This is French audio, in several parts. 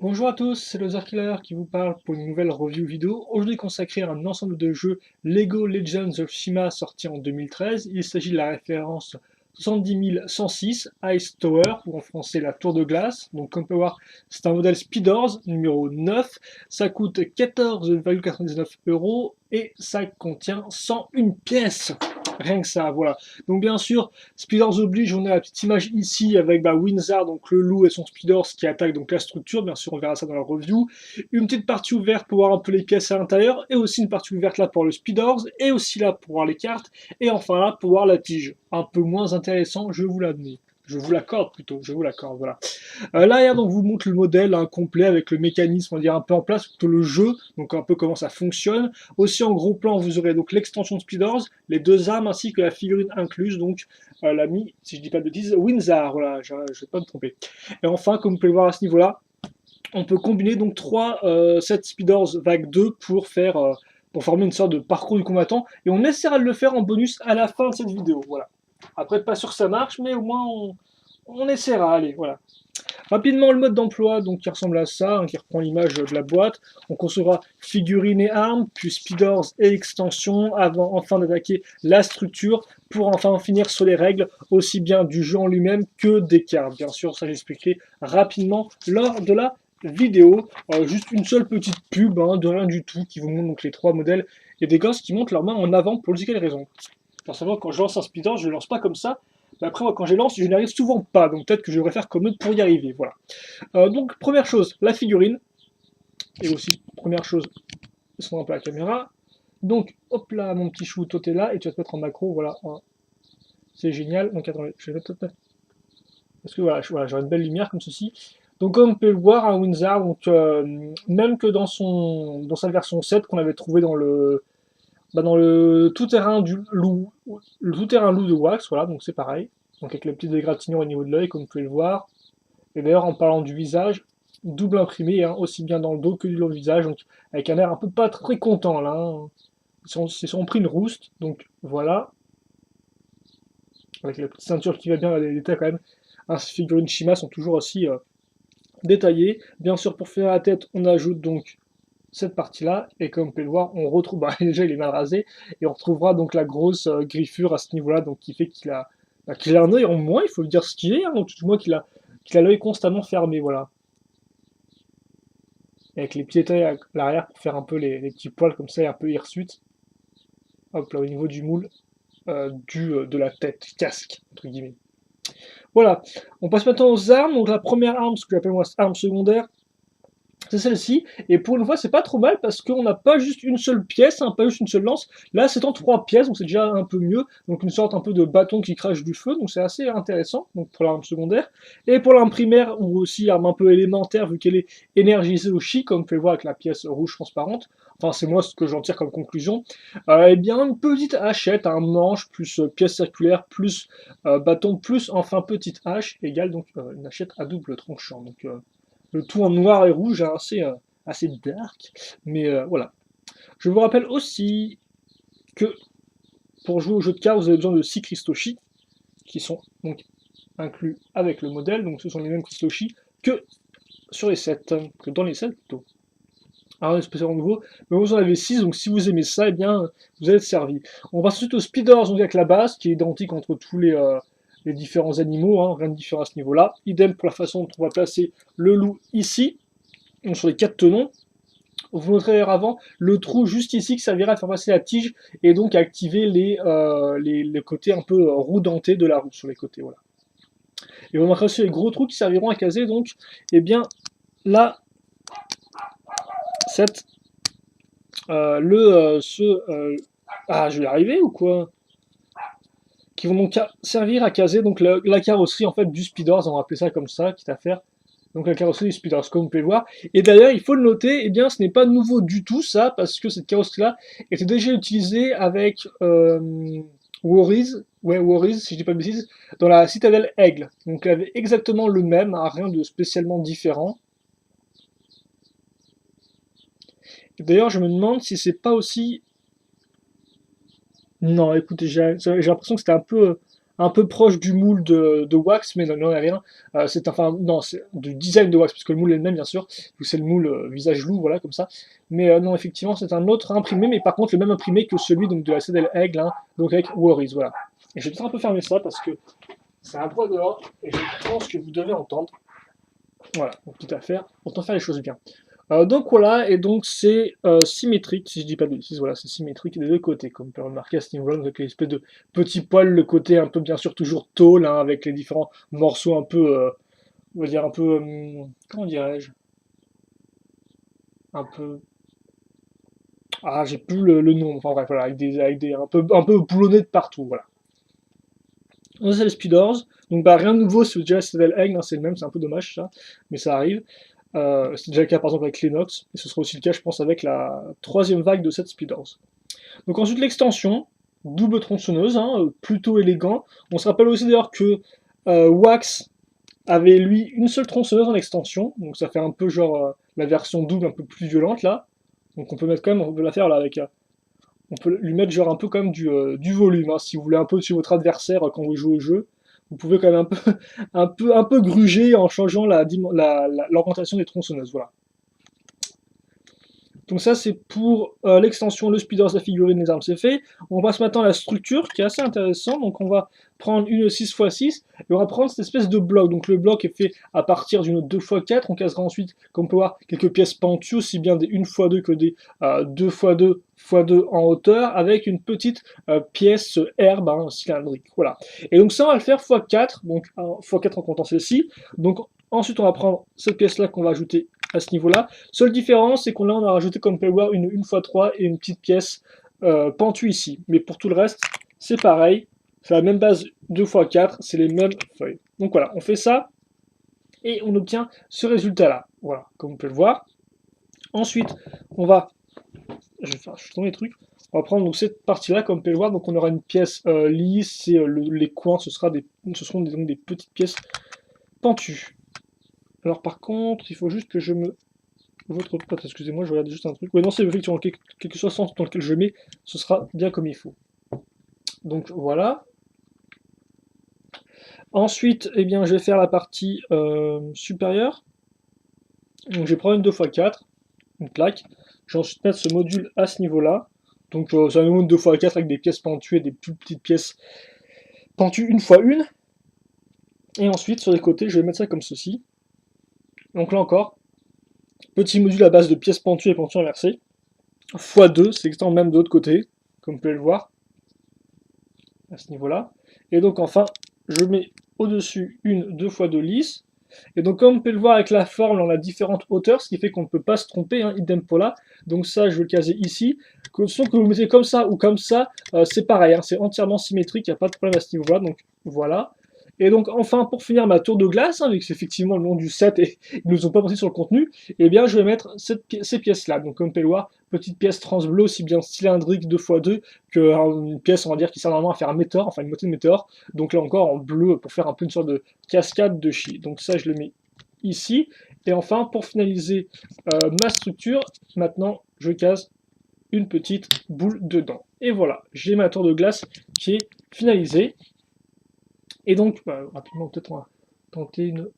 Bonjour à tous, c'est le Killer qui vous parle pour une nouvelle review vidéo, aujourd'hui consacrée à un ensemble de jeux Lego Legends of Shima sorti en 2013. Il s'agit de la référence 70106 Ice Tower, ou en français la tour de glace. Donc comme on peut voir, c'est un modèle Speedors numéro 9, ça coûte 14,99 € et ça contient 101 pièces. Rien que ça, voilà. Donc bien sûr, Speeders oblige, on a la petite image ici avec Windsor, donc le loup et son Speeders qui attaquent donc la structure, bien sûr on verra ça dans la review. Une petite partie ouverte pour voir un peu les pièces à l'intérieur, et aussi une partie ouverte là pour le Speeders, et aussi là pour voir les cartes, et enfin là pour voir la tige. Un peu moins intéressant, je vous l'admets. Je vous l'accorde plutôt, je vous l'accorde, voilà. Là, donc, vous montre le modèle complet avec le mécanisme, on va dire, un peu en place, plutôt le jeu, donc un peu comment ça fonctionne. Aussi, en gros plan, vous aurez donc l'extension de Speeders, les deux armes ainsi que la figurine incluse, donc l'ami, si je dis pas de bêtises, Windsor, voilà, je vais pas me tromper. Et enfin, comme vous pouvez le voir à ce niveau-là, on peut combiner donc trois sets Speeders vague 2 pour former une sorte de parcours du combattant, et on essaiera de le faire en bonus à la fin de cette vidéo, voilà. Après, pas sûr que ça marche, mais au moins on essaiera, allez, voilà. Rapidement, le mode d'emploi, donc qui ressemble à ça, qui reprend l'image de la boîte. On construira figurines et armes, puis speeders et extensions, avant enfin d'attaquer la structure, pour enfin finir sur les règles, aussi bien du jeu en lui-même que des cartes. Bien sûr, ça j'expliquerai rapidement lors de la vidéo. Juste une seule petite pub, de rien du tout, qui vous montre donc les trois modèles, et des gosses qui montent leurs mains en avant pour quelle raison. Forcément, quand je lance un speeder, je ne le lance pas comme ça. Mais après, moi, quand je lance, je n'y arrive souvent pas. Donc peut-être que je devrais faire comme eux pour y arriver. Voilà. Donc, première chose, la figurine. Et aussi, première chose, laisse-moi un peu la caméra. Donc, hop là, mon petit chou, toi t'es là, et tu vas te mettre en macro. Voilà. C'est génial. Donc, attendez, je vais mettre. Parce que voilà, j'aurai une belle lumière comme ceci. Donc, comme on peut le voir, un Windsor, donc, même que dans sa version 7 qu'on avait trouvé dans le tout-terrain du loup, le tout-terrain loup de Wax, voilà, donc c'est pareil. Donc avec les petites égratignures au niveau de l'œil, comme vous pouvez le voir. Et d'ailleurs, en parlant du visage, double imprimé, aussi bien dans le dos que dans le visage, donc avec un air un peu pas très content là. Ils ont pris une rouste, donc voilà, avec la petite ceinture qui va bien, les détails quand même. Ces figurines Shima sont toujours aussi détaillées. Bien sûr, pour faire la tête, on ajoute donc cette partie-là, et comme vous pouvez le voir, on retrouve, déjà il est mal rasé, et on retrouvera donc la grosse griffure à ce niveau-là, donc qui fait qu'il a un œil en moins, il faut le dire ce qu'il est, donc tout moins qu'il a l'œil constamment fermé, voilà. Et avec les petits détails à l'arrière pour faire un peu les petits poils comme ça, et un peu hirsute, hop là, au niveau du moule, de la tête, casque, entre guillemets. Voilà, on passe maintenant aux armes, donc la première arme, ce que j'appelle moi arme secondaire, c'est celle-ci, et pour une fois c'est pas trop mal parce qu'on n'a pas juste une seule pièce, pas juste une seule lance, là c'est en trois pièces, donc c'est déjà un peu mieux, donc une sorte un peu de bâton qui crache du feu, donc c'est assez intéressant, donc pour l'arme secondaire, et pour l'arme primaire, ou aussi arme un peu élémentaire, vu qu'elle est énergisée au chi, comme vous pouvez le voir avec la pièce rouge transparente, enfin c'est moi ce que j'en tire comme conclusion, eh bien une petite hachette, un manche, plus pièce circulaire, plus bâton, plus enfin petite hache, égale donc une hachette à double tranchant, donc le tout en noir et rouge, assez dark. Mais voilà. Je vous rappelle aussi que pour jouer au jeu de cartes, vous avez besoin de 6 Christoshi, qui sont donc inclus avec le modèle. Donc ce sont les mêmes Christoshi que sur les 7, que dans les 7 plutôt. Alors, spécialement nouveau, mais vous en avez 6, donc si vous aimez ça, eh bien, vous êtes servi. On passe ensuite au Speeders, donc avec la base, qui est identique entre tous les différents animaux, rien de différent à ce niveau-là. Idem pour la façon dont on va placer le loup ici, donc sur les 4 tenons. Vous noterez avant le trou juste ici qui servira à faire passer la tige et donc à activer les côtés un peu roudentés de la roue sur les côtés. Voilà. Et vous remarquerez aussi les gros trous qui serviront à caser donc, eh bien, là, cette, je vais y arriver ou quoi? Qui vont donc servir à caser donc la carrosserie en fait du Speeders, on va appeler ça comme ça, quitte à faire donc la carrosserie du Speeders, comme vous pouvez le voir. Et d'ailleurs, il faut le noter, eh bien, ce n'est pas nouveau du tout ça, parce que cette carrosserie-là était déjà utilisée avec Warriors, si je dis pas de bêtises, dans la citadelle Aigle. Donc elle avait exactement le même, rien de spécialement différent. D'ailleurs, je me demande si c'est pas aussi... Non, écoutez, j'ai l'impression que c'était un peu proche du moule de Wax, mais non, est rien. C'est enfin, non, c'est du design de Wax, parce que le moule est le même, bien sûr, c'est le moule visage loup, voilà, comme ça. Mais non, effectivement, c'est un autre imprimé, mais par contre, le même imprimé que celui donc, de la CDL Aigle, hein, donc avec Worries, voilà. Et je vais peut-être un peu fermer ça, parce que c'est un poids dehors, et je pense que vous devez entendre. Voilà, donc petite affaire, autant faire les choses bien. Donc voilà, et donc c'est symétrique, si je dis pas de bêtises, voilà, c'est symétrique des deux côtés, comme on peut remarquer à ce niveau-là, avec l'espèce de petits poils, le côté un peu bien sûr toujours tôle, hein, avec les différents morceaux un peu, on va dire un peu, comment dirais-je, un peu, ah j'ai plus le nom, enfin bref, voilà, avec des un peu boulonnés de partout, voilà. Donc ça, c'est les Speeders. Donc bah rien de nouveau, c'est déjà Citadel Egg, hein, c'est le même, c'est un peu dommage ça, mais ça arrive. C'est déjà le cas par exemple avec Lennox, et ce sera aussi le cas je pense avec la troisième vague de cette Speeders. Donc ensuite l'extension, double tronçonneuse, hein, plutôt élégant. On se rappelle aussi d'ailleurs que Wax avait lui une seule tronçonneuse en extension, donc ça fait un peu genre la version double un peu plus violente là. Donc on peut mettre quand même, on peut la faire là avec on peut lui mettre genre un peu comme du volume, hein, si vous voulez un peu sur votre adversaire quand vous jouez au jeu. Vous pouvez quand même un peu, un peu gruger en changeant l'orientation des tronçonneuses. Voilà. Donc ça c'est pour l'extension, le speeder, la figurine, les armes c'est fait. On passe maintenant à la structure qui est assez intéressant. Donc on va prendre une 6x6 et on va prendre cette espèce de bloc. Donc le bloc est fait à partir d'une 2x4. On casera ensuite, comme on peut voir, quelques pièces pentues, aussi bien des 1x2 que des 2x2x2 en hauteur, avec une petite pièce herbe hein, cylindrique. Voilà. Et donc ça on va le faire x4, donc x4 en comptant celle-ci. Donc ensuite on va prendre cette pièce là qu'on va ajouter à ce niveau-là. Seule différence, c'est qu'on a rajouté, comme vous pouvez voir, une x3 et une petite pièce pentue ici. Mais pour tout le reste, c'est pareil. C'est la même base 2x4, c'est les mêmes feuilles. Donc voilà, on fait ça et on obtient ce résultat-là. Voilà, comme vous pouvez le voir. Ensuite, on va... Je tourne les trucs. On va prendre donc, cette partie-là, comme vous pouvez le voir. Donc on aura une pièce lisse et les coins, ce seront donc, des petites pièces pentues. Alors par contre, il faut juste que je me... Votre pote, excusez-moi, je regarde juste un truc. Oui, non, c'est effectivement, quel que soit le sens dans lequel je mets, ce sera bien comme il faut. Donc voilà. Ensuite, eh bien, je vais faire la partie supérieure. Donc je vais prendre une 2x4, une plaque. Je vais ensuite mettre ce module à ce niveau-là. Donc c'est un module 2x4 avec des pièces pentues et des plus petites pièces pentues une fois une. Et ensuite, sur les côtés, je vais mettre ça comme ceci. Donc là encore, petit module à base de pièces pentues et pentues inversées. x2, c'est exactement même de l'autre côté, comme vous pouvez le voir, à ce niveau-là. Et donc enfin, je mets au-dessus une 2x2 lisse. Et donc comme vous pouvez le voir avec la forme, on a différentes hauteurs, ce qui fait qu'on ne peut pas se tromper, hein, idem pour là. Donc ça, je vais le caser ici. Que vous mettez comme ça ou comme ça, c'est pareil, hein, c'est entièrement symétrique, il n'y a pas de problème à ce niveau-là. Donc voilà. Et donc enfin, pour finir ma tour de glace, hein, vu que c'est effectivement le nom du set et ils ne nous ont pas pensé sur le contenu, eh bien je vais mettre ces pièces-là. Donc comme vous pouvez le voir, petite pièce transbleu, aussi bien cylindrique 2x2 qu'une pièce, on va dire, qui sert normalement à faire un météore, enfin une moitié de météore. Donc là encore en bleu pour faire un peu une sorte de cascade de chi. Donc ça, je le mets ici. Et enfin, pour finaliser ma structure, maintenant, je case une petite boule dedans. Et voilà, j'ai ma tour de glace qui est finalisée. Et donc, rapidement, peut-être on va tenter une...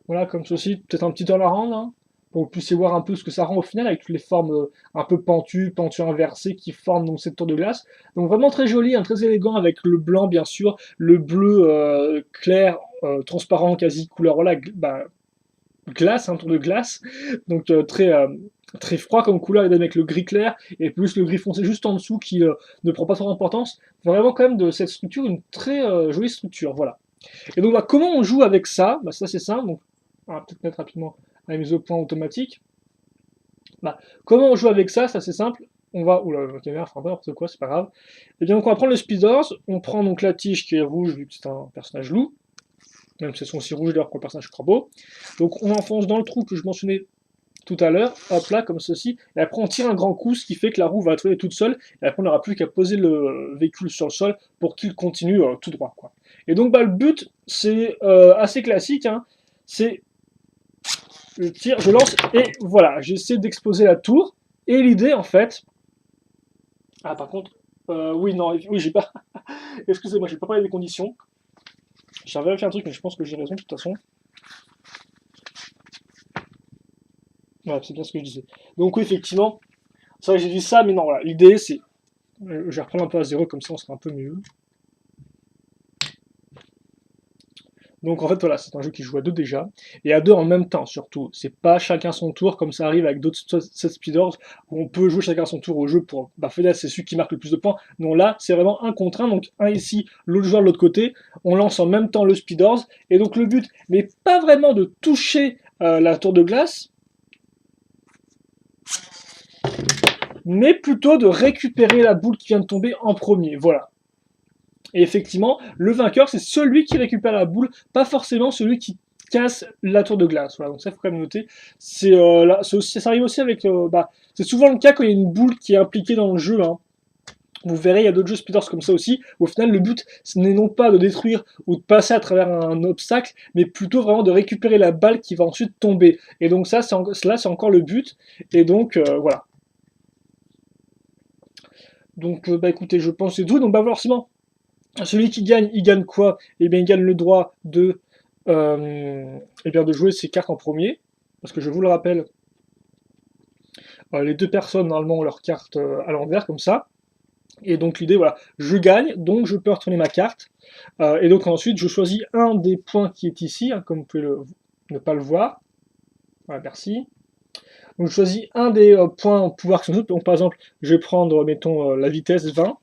Voilà, comme ceci, peut-être un petit turnaround, hein, pour que vous puissiez voir un peu ce que ça rend au final, avec toutes les formes un peu pentues inversées qui forment donc, cette tour de glace. Donc vraiment très joli, hein, très élégant, avec le blanc bien sûr, le bleu clair, transparent, quasi couleur, voilà, glace, un tour de glace, donc très froid comme couleur, et avec le gris clair, et plus le gris foncé juste en dessous qui ne prend pas trop d'importance. Vraiment quand même de cette structure une très jolie structure, voilà. Et donc bah, comment on joue avec ça? Bah, ça c'est simple, donc on va peut-être mettre rapidement la mise au point automatique. Bah, comment on joue avec ça? Ça c'est simple. On va, oula, la caméra fera n'importe quoi, c'est pas grave. Et bien donc on va prendre le Speeders, on prend donc la tige qui est rouge vu que c'est un personnage loup, même si elles sont aussi rouges d'ailleurs pour le personnage crabeau. Donc on enfonce dans le trou que je mentionnais tout à l'heure, hop là, comme ceci, et après on tire un grand coup, ce qui fait que la roue va tourner toute seule, et après on n'aura plus qu'à poser le véhicule sur le sol pour qu'il continue tout droit, quoi. Et donc bah, le but, c'est assez classique, hein. C'est je tire, je lance, et voilà, j'essaie d'exploser la tour, et l'idée en fait... Ah par contre, Oui, non, oui, j'ai pas. Excusez-moi, j'ai pas parlé des conditions. J'ai vérifié un truc, mais je pense que j'ai raison de toute façon. Ouais, c'est bien ce que je disais. Donc oui, effectivement, c'est vrai que j'ai dit ça, mais non, voilà. L'idée, c'est. Je vais reprendre un peu à zéro, comme ça on sera un peu mieux. Donc en fait, voilà, c'est un jeu qui joue à deux déjà, et à deux en même temps surtout. C'est pas chacun son tour, comme ça arrive avec d'autres set speeders, où on peut jouer chacun son tour au jeu pour. Bah, peut-être c'est celui qui marque le plus de points. Non, là, c'est vraiment un contre un, donc un ici, l'autre joueur de l'autre côté. On lance en même temps le speeders, et donc le but n'est pas vraiment de toucher la tour de glace, mais plutôt de récupérer la boule qui vient de tomber en premier. Voilà. Et effectivement, le vainqueur, c'est celui qui récupère la boule, pas forcément celui qui casse la tour de glace. Voilà, donc ça, il faut quand même noter. Ça arrive aussi avec. C'est souvent le cas quand il y a une boule qui est impliquée dans le jeu. Hein. Vous verrez, il y a d'autres jeux speeders comme ça aussi. Où au final, le but, ce n'est non pas de détruire ou de passer à travers un obstacle, mais plutôt vraiment de récupérer la balle qui va ensuite tomber. Et donc ça, là, c'est encore le but. Et donc, voilà. Donc, bah écoutez, je pense que c'est tout. Donc, bah forcément, celui qui gagne, il gagne quoi? Eh bien, il gagne le droit eh bien, de jouer ses cartes en premier. Parce que je vous le rappelle, les deux personnes, normalement, ont leurs cartes à l'envers, comme ça. Et donc, l'idée, voilà, je gagne, donc je peux retourner ma carte. Et donc, ensuite, je choisis un des points qui est ici, hein, comme vous pouvez ne pas le voir. Voilà, merci. Donc, je choisis un des points en pouvoir qui sont d'autres. Donc, par exemple, je vais prendre, mettons, la vitesse 20.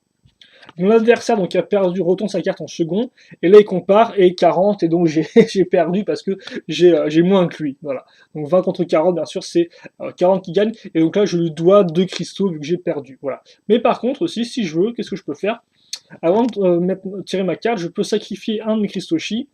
Mon adversaire donc a perdu retourne sa carte en second et là il compare et 40 et donc j'ai perdu parce que j'ai moins que lui. Voilà. Donc 20 contre 40 bien sûr c'est 40 qui gagne et donc là je lui dois 2 cristaux vu que j'ai perdu. Voilà. Mais par contre aussi si je veux qu'est-ce que je peux faire? Avant de tirer ma carte je peux sacrifier un de mes cristaux chi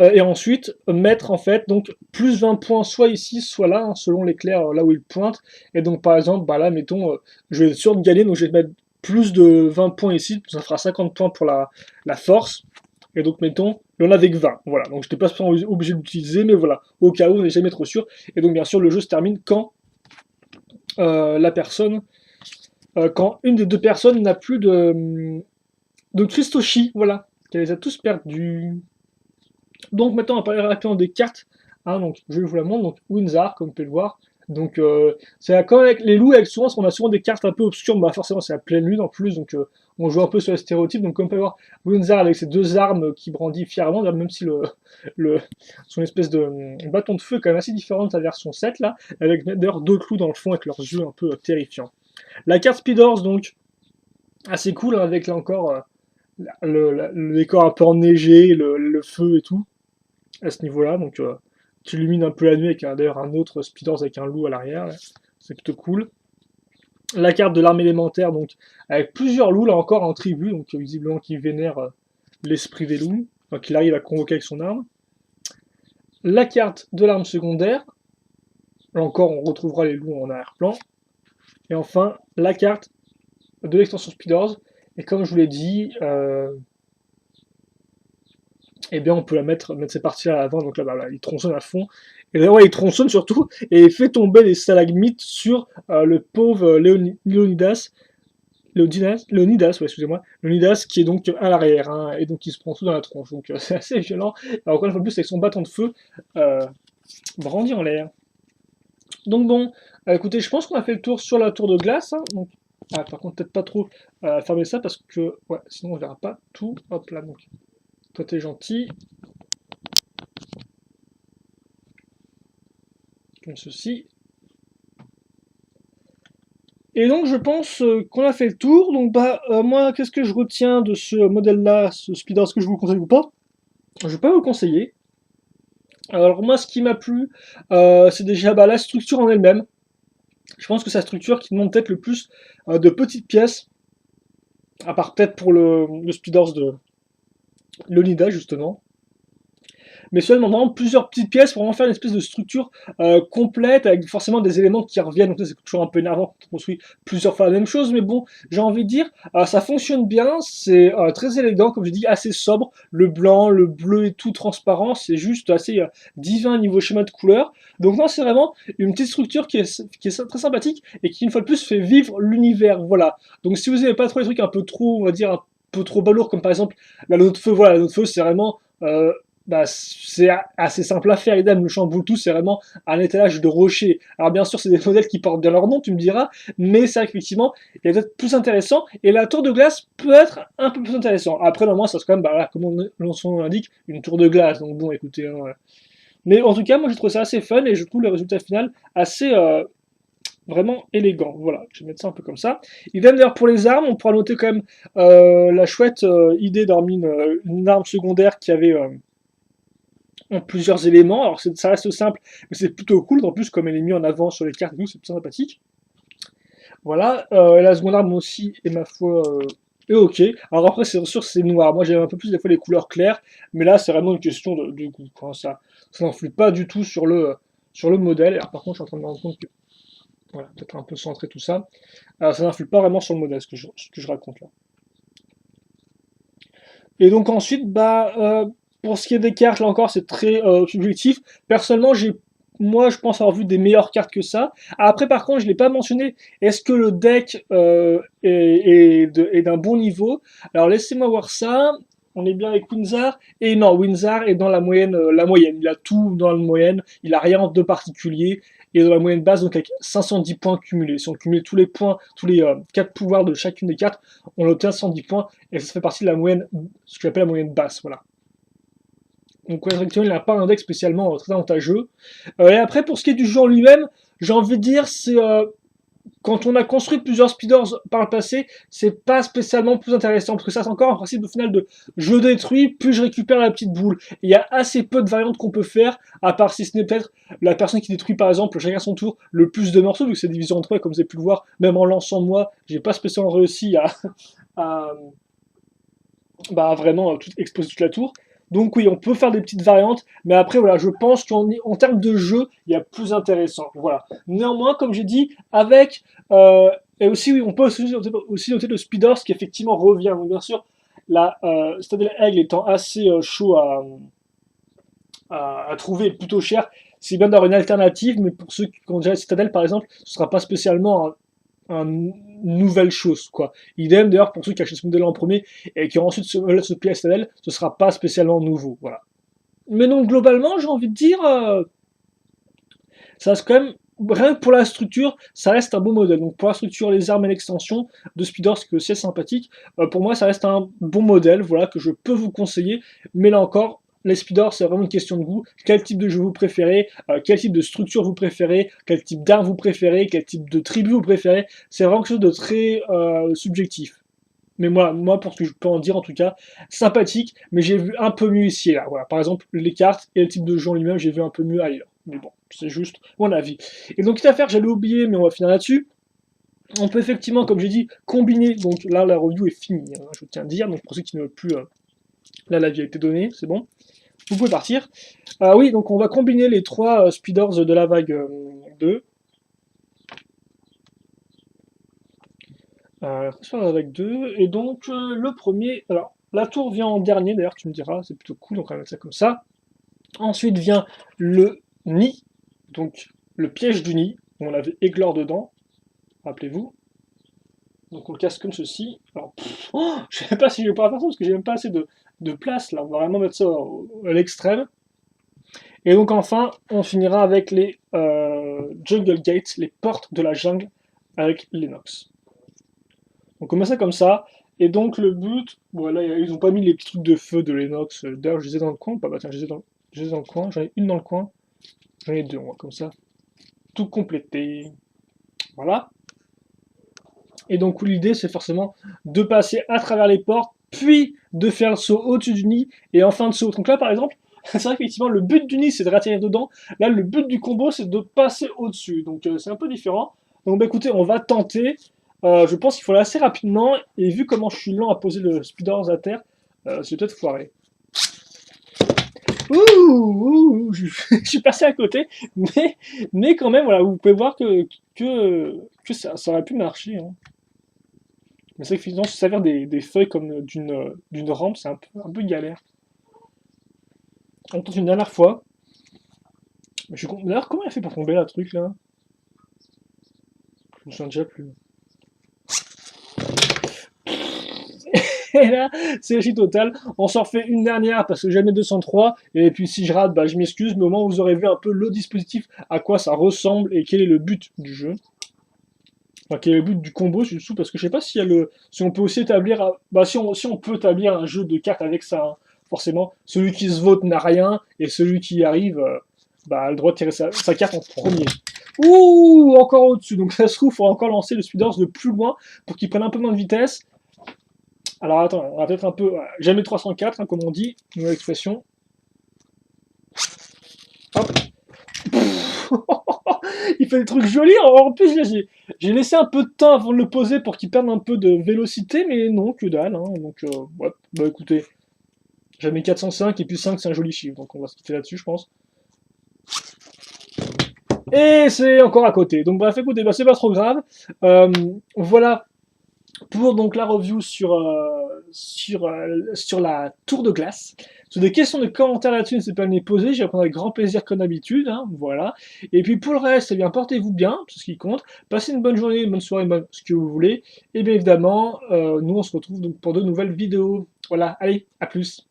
et ensuite mettre en fait donc plus 20 points soit ici soit là hein, selon l'éclair là où il pointe et donc par exemple bah là mettons je vais être sûr de gagner donc je vais mettre plus de 20 points ici ça fera 50 points pour la force et donc mettons il y en a avec 20 voilà donc je n'étais pas obligé d'utiliser mais voilà au cas où on n'est jamais trop sûr et donc bien sûr le jeu se termine quand la personne quand une des deux personnes n'a plus de Christoshi voilà qu'elle les a tous perdus. Donc maintenant, on va parler rapidement des cartes. Hein, donc, je vous la montre. Donc, Windsor, comme vous pouvez le voir. Donc, c'est comme avec les loups, avec souvent, on a souvent des cartes un peu obscures. Bah, forcément, c'est la pleine lune en plus. Donc, on joue un peu sur les stéréotypes. Donc, comme vous pouvez voir, Windsor avec ses deux armes qui brandit fièrement, même si son espèce de bâton de feu est quand même assez différent de sa version 7, là, avec d'ailleurs deux clous dans le fond avec leurs yeux un peu terrifiants. La carte Speeders, donc, assez cool, hein, avec là encore le décor un peu enneigé, le feu et tout à ce niveau-là. Donc, qui illumine un peu la nuit avec d'ailleurs un autre Speeders avec un loup à l'arrière. C'est plutôt cool. La carte de l'arme élémentaire, donc avec plusieurs loups là encore en tribu, donc visiblement qui vénère l'esprit des loups, enfin, qu'il arrive à convoquer avec son arme. La carte de l'arme secondaire, là encore on retrouvera les loups en arrière-plan. Et enfin la carte de l'extension Speeders. Et comme je vous l'ai dit, eh bien on peut mettre ces parties-là à l'avant, donc là, bah, il tronçonne à fond. Et d'ailleurs, ouais, il tronçonne surtout, et il fait tomber les stalagmites sur le pauvre Léonidas, ouais, excusez-moi, Léonidas qui est donc à l'arrière, hein, et donc il se prend tout dans la tronche, donc c'est assez violent. Alors, encore une fois plus avec son bâton de feu euh, brandi en l'air. Donc bon, écoutez, je pense qu'on a fait le tour sur la tour de glace, hein, donc, par contre peut-être pas trop fermer ça parce que ouais, sinon on verra pas tout. Hop là, donc toi t'es gentil, comme ceci. Et donc je pense qu'on a fait le tour. Donc bah moi qu'est-ce que je retiens de ce modèle-là, ce speeder, est-ce que je vous le conseille ou pas? Je vais pas vous le conseiller. Alors moi ce qui m'a plu, c'est déjà bah, la structure en elle-même. Je pense que c'est la structure qui demande peut-être le plus de petites pièces, à part peut-être pour le speeders de l'Onida justement. mais seulement vraiment plusieurs petites pièces pour vraiment faire une espèce de structure complète, avec forcément des éléments qui reviennent, donc ça c'est toujours un peu énervant quand on construit plusieurs fois la même chose, mais bon, j'ai envie de dire, ça fonctionne bien, c'est très élégant, comme je dis, assez sobre, le blanc, le bleu et tout transparent, c'est juste assez divin niveau schéma de couleur, donc non, c'est vraiment une petite structure qui est très sympathique, et qui une fois de plus fait vivre l'univers, voilà. Donc si vous n'avez pas trop les trucs un peu trop, on va dire, un peu trop balourd, comme par exemple la note de feu, voilà, la note de feu c'est vraiment bah, c'est assez simple à faire. Idem, le champ Bluetooth, c'est vraiment un étalage de rochers. Alors bien sûr, c'est des modèles qui portent bien leur nom, tu me diras, mais c'est vrai qu'effectivement, il est peut-être plus intéressant, et la tour de glace peut être un peu plus intéressant. Après, normalement, ça c'est quand même, bah, là, comme son nom l'indique, une tour de glace, donc bon, écoutez, hein, ouais. Mais en tout cas, moi j'ai trouvé ça assez fun, et je trouve le résultat final assez vraiment élégant. Voilà, je vais mettre ça un peu comme ça. Idem d'ailleurs pour les armes, on pourra noter quand même la chouette idée d'avoir mis une arme secondaire qui avait en plusieurs éléments. Alors ça reste simple, mais c'est plutôt cool. En plus, comme elle est mise en avant sur les cartes, c'est plutôt sympathique. Voilà, la seconde arme aussi est ma foi est ok. Alors après, c'est sûr c'est noir. Moi, j'aime un peu plus des fois les couleurs claires, mais là, c'est vraiment une question de goût, quoi. Ça n'influe pas du tout sur le modèle. Alors par contre, je suis en train de me rendre compte que voilà, peut-être un peu centré tout ça. Ça n'influe pas vraiment sur le modèle, ce que je raconte là. Et donc ensuite, pour ce qui est des cartes, là encore, c'est très subjectif. Personnellement, moi, je pense avoir vu des meilleures cartes que ça. Après, par contre, je l'ai pas mentionné. Est-ce que le deck est d'un bon niveau? Alors, laissez-moi voir ça. On est bien avec Windsar. Et non, Windsar est dans la moyenne, la moyenne. Il a tout dans la moyenne. Il a rien de particulier. Il est dans la moyenne basse, donc avec 510 points cumulés. Si on cumule tous les points, tous les 4 pouvoirs de chacune des cartes, on obtient 110 points. Et ça fait partie de la moyenne, ce que j'appelle la moyenne basse. Voilà. Donc ouais, effectivement, il n'a pas un deck spécialement très avantageux. Et après, pour ce qui est du jeu en lui-même, j'ai envie de dire, c'est quand on a construit plusieurs speeders par le passé, c'est pas spécialement plus intéressant, parce que ça c'est encore un principe au final de je détruis, puis je récupère la petite boule. Il y a assez peu de variantes qu'on peut faire, à part si ce n'est peut-être la personne qui détruit par exemple, chacun son tour, le plus de morceaux, vu que c'est divisé en trois, et comme vous avez pu le voir, même en lançant moi, j'ai pas spécialement réussi à vraiment tout, exploser toute la tour. Donc oui, on peut faire des petites variantes, mais après voilà, je pense qu'en termes de jeu, il y a plus intéressant. Voilà. Néanmoins, comme j'ai dit, avec et aussi oui, on peut aussi noter le Speed Horse qui effectivement revient. Donc bien sûr, la Citadel Aigle étant assez chaud à trouver, plutôt cher, c'est bien d'avoir une alternative, mais pour ceux qui ont déjà la Citadel par exemple, ce sera pas spécialement une nouvelle chose, quoi. Idem d'ailleurs pour ceux qui achètent ce modèle en premier et qui ensuite veulent se plier à Citadel, ce sera pas spécialement nouveau, voilà. Mais donc globalement, j'ai envie de dire, ça reste quand même, rien que pour la structure, ça reste un beau modèle. Donc pour la structure, les armes et l'extension de Speeder, ce que c'est sympathique, pour moi ça reste un bon modèle, voilà, que je peux vous conseiller, mais là encore, les speeders, c'est vraiment une question de goût. Quel type de jeu vous préférez, quel type de structure vous préférez, quel type d'arme vous préférez, quel type de tribu vous préférez. C'est vraiment quelque chose de très subjectif. Mais moi, pour ce que je peux en dire, en tout cas, sympathique, mais j'ai vu un peu mieux ici et là. Voilà. Par exemple, les cartes et le type de jeu en lui-même, j'ai vu un peu mieux ailleurs. Mais bon, c'est juste mon avis. Et donc, quitte à faire, j'allais oublier, mais on va finir là-dessus. On peut effectivement, comme j'ai dit, combiner. Donc là, la review est finie, hein, je tiens à dire. Donc pour ceux qui ne veulent plus, là, l'avis a été donné, c'est bon. Vous pouvez partir. Oui, donc on va combiner les trois speeders de la vague 2. La vague 2. Et donc, le premier. Alors, la tour vient en dernier, d'ailleurs, tu me diras, c'est plutôt cool, donc on va mettre ça comme ça. Ensuite vient le nid, donc le piège du nid. On avait Églore dedans, rappelez-vous. Donc on le casse comme ceci. Alors, je ne sais pas si je vais pouvoir faire ça parce que j'ai même pas assez de place là. On va vraiment mettre ça à l'extrême. Et donc enfin, on finira avec les Jungle Gates, les portes de la jungle avec l'Enox. On commence ça comme ça. Et donc le but, voilà, ils n'ont pas mis les petits trucs de feu de l'Enox. D'ailleurs, je les ai dans le coin. Bah tiens, je les ai dans le coin. J'en ai une dans le coin. J'en ai deux, moi, comme ça. Tout complété. Voilà. Et donc l'idée c'est forcément de passer à travers les portes, puis de faire le saut au-dessus du nid, et en fin de saut. Donc là par exemple, c'est vrai qu'effectivement le but du nid c'est de atterrir dedans, là le but du combo c'est de passer au-dessus, donc c'est un peu différent. Donc bah écoutez, on va tenter, je pense qu'il faut aller assez rapidement, et vu comment je suis lent à poser le speeders à terre, c'est peut-être foiré. Je suis passé à côté, mais quand même, voilà, vous pouvez voir que ça aurait pu marcher, hein. Mais c'est que finalement, se servir des feuilles comme d'une rampe, c'est un peu galère. On tente une dernière fois. D'ailleurs, comment elle a fait pour tomber, la truc, là? Je me souviens déjà plus. Et là, c'est le total. On s'en refait une dernière parce que jamais 203. Et puis si je rate, bah, je m'excuse. Mais au moins, vous aurez vu un peu le dispositif, à quoi ça ressemble et quel est le but du jeu. Enfin, quel est le but du combo, dessous, parce que je sais pas si on peut aussi établir, bah, si on peut établir un jeu de cartes avec ça, hein. Forcément, celui qui se vote n'a rien, et celui qui y arrive, bah, a le droit de tirer sa carte en premier. Ouh, encore au-dessus, donc ça se trouve, il faut encore lancer le Speeders de plus loin pour qu'il prenne un peu moins de vitesse. Alors attends, on va peut-être un peu, jamais 304, hein, comme on dit, nouvelle expression. Hop. Il fait des trucs jolis. En plus, là, j'ai laissé un peu de temps avant de le poser pour qu'il perde un peu de vélocité, mais non, que dalle, hein. Donc, ouais. Bah écoutez, j'ai mis 405 et puis 5, c'est un joli chiffre, donc on va se quitter là-dessus, je pense. Et c'est encore à côté. Donc bref, écoutez, bah, c'est pas trop grave. Voilà pour donc la review sur la tour de glace. Sur des questions de commentaires là-dessus, n'hésitez pas à me les poser, j'y répondrai avec grand plaisir comme d'habitude, hein, voilà. Et puis pour le reste, eh bien portez-vous bien, c'est ce qui compte. Passez une bonne journée, une bonne soirée, ce que vous voulez. Et bien évidemment, nous on se retrouve donc pour de nouvelles vidéos. Voilà, allez, à plus.